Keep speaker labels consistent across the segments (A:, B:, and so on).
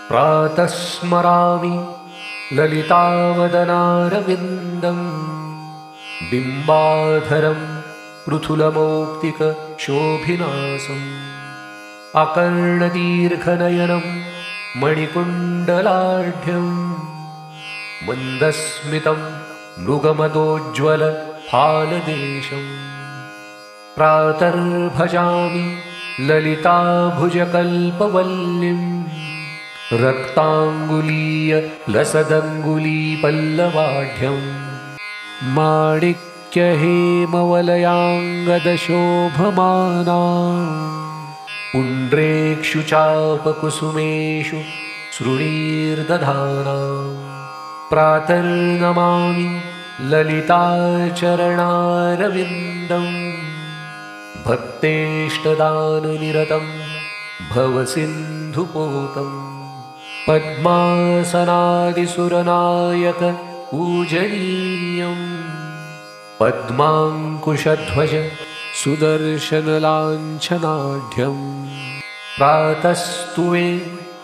A: प्रातः स्मरामि ललितावदनारविन्दं बिम्बाधरं पृथुलमौक्तिकशोभिनासम् अकर्णदीर्घनयनं मणिकुण्डलाढ्यं मन्दस्मितं मृगमदोज्ज्वलफालदेशम् प्रातर्भजामि ललिताभुजकल्पवल्लिं रक्ताङ्गुलीयलसदङ्गुलीपल्लवाढ्यं माणिक्यहेमवलयाङ्गदशोभमाना पुण्ड्रेक्षुचापकुसुमेषु सृणीर्दधाना प्रातर्नमामि ललिताचरणारविन्दं भक्तेष्टदाननिरतं भवसिन्धुपोतं पद्मासनादिसुरनायक पूजनीयं पद्माङ्कुशध्वज सुदर्शनलाञ्छनाढ्यं प्रातस्तुवे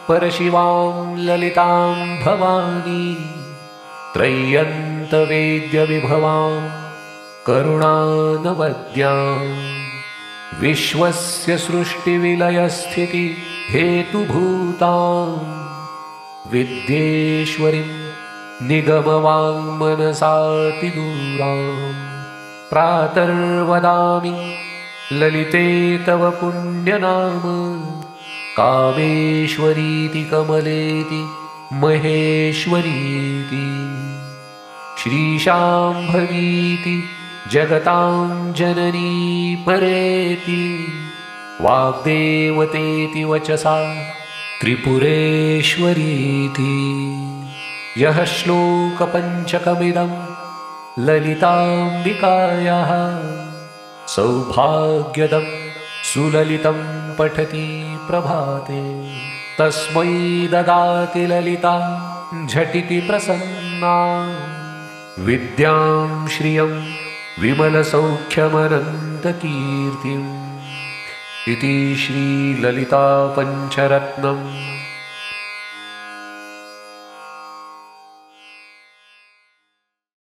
A: परशिवां ललितां भवानी त्रय्यन्तवेद्यविभवां करुणानवद्यां विश्वस्य सृष्टिविलयस्थितिहेतुभूतां विद्येश्वरीं निगमवाङ्मनसातिदूरां प्रातर्वदामि ललिते तव पुण्यनाम कामेश्वरीति कमलेति महेश्वरीति श्रीशाम्भवीति जगतां जननी परेति वाग्देवतेति वचसा त्रिपुरेश्वरीति यः श्लोकपञ्चकमिदं ललिताम्बिकायाः सौभाग्यदं सुललितं पठति प्रभाते तस्मै ददाति ललिता झटिति प्रसन्ना विद्यां श्रियं विमलसौख्यमनन्तकीर्तिम् इति श्रीललितापञ्चरत्नम्